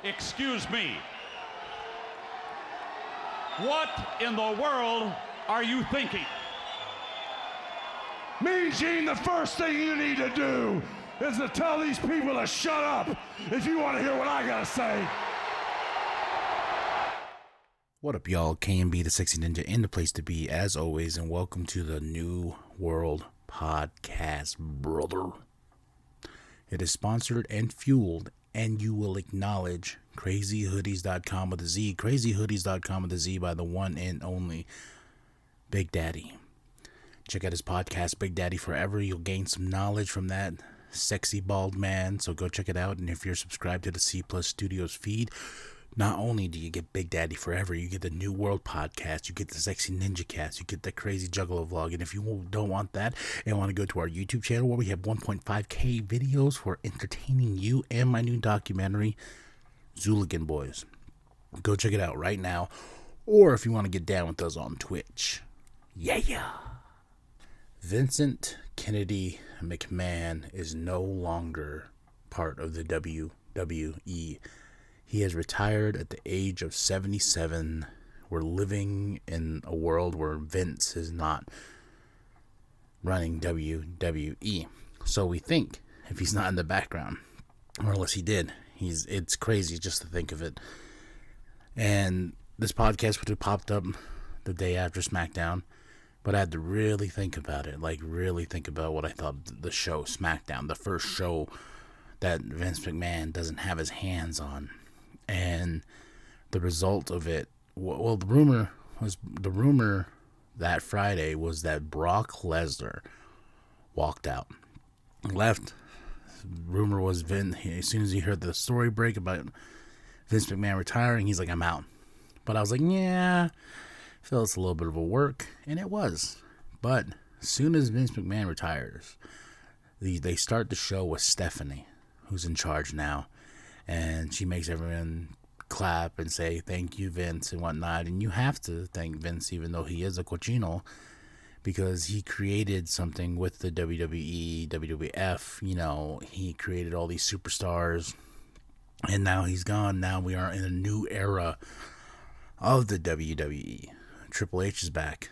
Excuse me. What in the world are you thinking? Mean Gene, the first thing you need to do is to tell these people to shut up if you want to hear what I gotta say. What up, y'all? KMB, the Sexy Ninja, in the place to be, as always, and welcome to the New World Podcast, brother. It is sponsored and fueled, and you will acknowledge crazyhoodiez.com with a Z, crazyhoodiez.com with a Z by the one and only Big Daddy. Check out his podcast, Big Daddy Forever. You'll gain some knowledge from that sexy bald man, so go check it out. And if you're subscribed to the Cplus Studios feed, not only do you get Big Daddy Forever, you get the New World Podcast, you get the Sexy Ninja Cast, you get the Crazy Juggalo vlog. And if you don't want that and want to go to our YouTube channel where we have 1.5K videos for entertaining you and my new documentary, Zooligan Boys, go check it out right now. Or if you want to get down with us on Twitch, yeah. Vincent Kennedy McMahon is no longer part of the WWE. He has retired at the age of 77. We're living in a world where Vince is not running WWE. So we think, if he's not in the background, or unless he did, it's crazy just to think of it. And this podcast would have popped up the day after SmackDown, but I had to really think about it, really think about what I thought the show SmackDown, the first show that Vince McMahon doesn't have his hands on. And the result of it, well, the rumor that Friday was that Brock Lesnar walked out, left. Rumor was as soon as he heard the story break about Vince McMahon retiring, he's like, I'm out. But I was like, yeah, I feel it's a little bit of a work, and it was. But as soon as Vince McMahon retires, they start the show with Stephanie, who's in charge now. And she makes everyone clap and say, thank you, Vince, and whatnot. And you have to thank Vince, even though he is a cochino, because he created something with the WWE, WWF. He created all these superstars. And now he's gone. Now we are in a new era of the WWE. Triple H is back,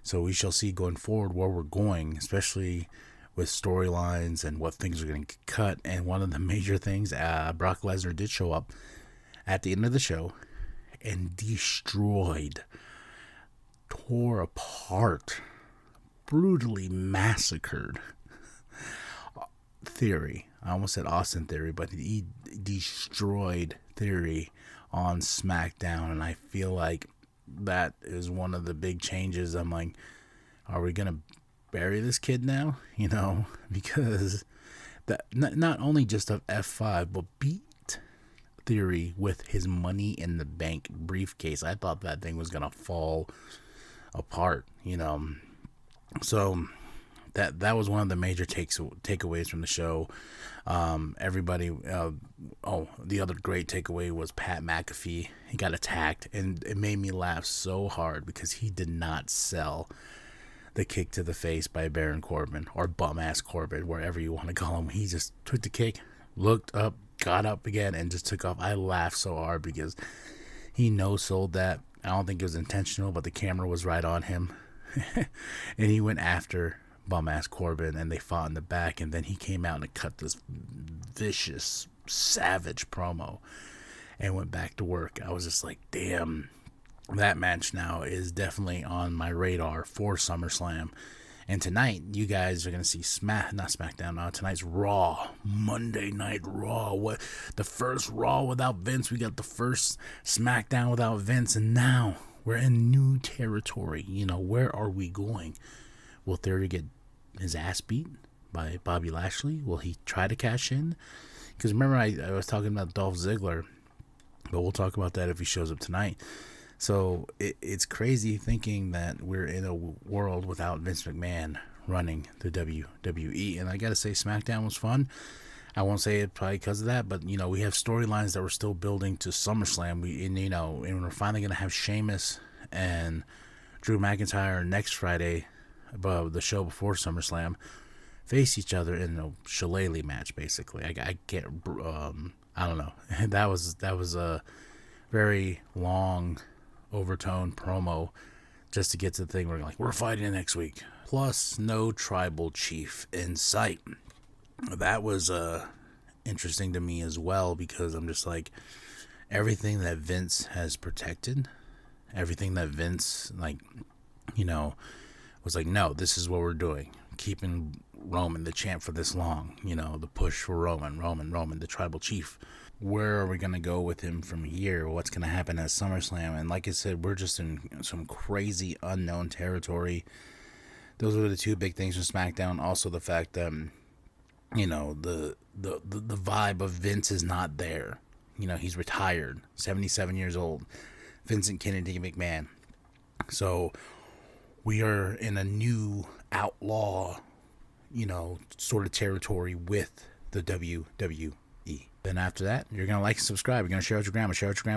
So we shall see going forward where we're going, especially with storylines and what things are going to cut. And one of the major things, Brock Lesnar did show up at the end of the show and tore apart, brutally massacred Theory. I almost said Austin Theory, but he destroyed Theory on SmackDown. And I feel like that is one of the big changes. I'm like, are we going to bury this kid now, because that not only just of F5, but beat Theory with his Money in the Bank briefcase. I thought that thing was gonna fall apart, So that was one of the major takeaways from the show. Everybody, the other great takeaway was Pat McAfee. He got attacked, and it made me laugh so hard because he did not sell the kick to the face by Baron Corbin, or bum-ass Corbin, wherever you want to call him. He just took the kick, looked up, got up again, and just took off. I laughed so hard because he no-sold that. I don't think it was intentional, but the camera was right on him. And he went after bum-ass Corbin, and they fought in the back, and then he came out and cut this vicious, savage promo and went back to work. I was just like, damn. That match now is definitely on my radar for SummerSlam. And tonight, you guys are going to see SmackDown. Tonight's Raw, Monday Night Raw. The first Raw without Vince. We got the first SmackDown without Vince. And now we're in new territory. Where are we going? Will Theory get his ass beat by Bobby Lashley? Will he try to cash in? Because remember, I was talking about Dolph Ziggler. But we'll talk about that if he shows up tonight. So it's crazy thinking that we're in a world without Vince McMahon running the WWE. And I got to say, SmackDown was fun. I won't say it probably because of that, but, we have storylines that we're still building to SummerSlam. And we're finally going to have Sheamus and Drew McIntyre next Friday, above the show before SummerSlam, face each other in a shillelagh match, basically. I can't, I don't know. That was a very long overtone promo just to get to the thing where we're fighting next week. Plus, no tribal chief in sight. That was interesting to me as well, because I'm just like, everything that Vince has protected, everything that Vince, was like, no, this is what we're doing. Keeping Roman the champ for this long, the push for Roman, the tribal chief. Where are we going to go with him from here? What's going to happen at SummerSlam? And like I said, we're just in some crazy unknown territory. Those were the two big things from SmackDown. Also the fact that, the vibe of Vince is not there. He's retired, 77 years old. Vincent Kennedy McMahon. So we are in a new outlaw, sort of territory with the WWE. Then after that, you're going to like and subscribe. You're going to share with your grandma,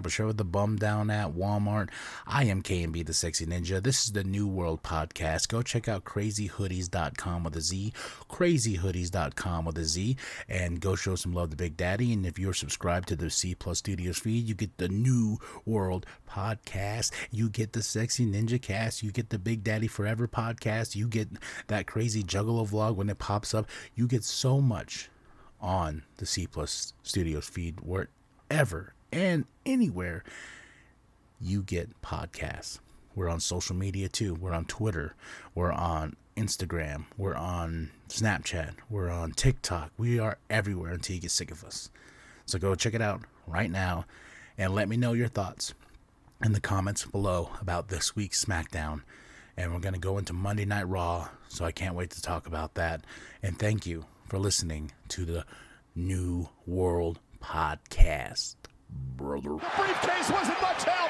share with the bum down at Walmart. I am KMB, the Sexy Ninja. This is the New World Podcast. Go check out crazyhoodiez.com with a Z, crazyhoodiez.com with a Z, and go show some love to Big Daddy. And if you're subscribed to the Cplus Studios feed, you get the New World Podcast. You get the Sexy Ninja Cast. You get the Big Daddy Forever Podcast. You get that crazy Juggalo vlog when it pops up. You get so much on the Cplus Studios feed, wherever and anywhere you get podcasts. We're on social media too. We're on Twitter. We're on Instagram. We're on Snapchat. We're on TikTok. We are everywhere until you get sick of us. So go check it out right now and let me know your thoughts in the comments below about this week's SmackDown. And we're going to go into Monday Night Raw, so I can't wait to talk about that. And thank you for listening to the New World Podcast, brother. The briefcase wasn't much help.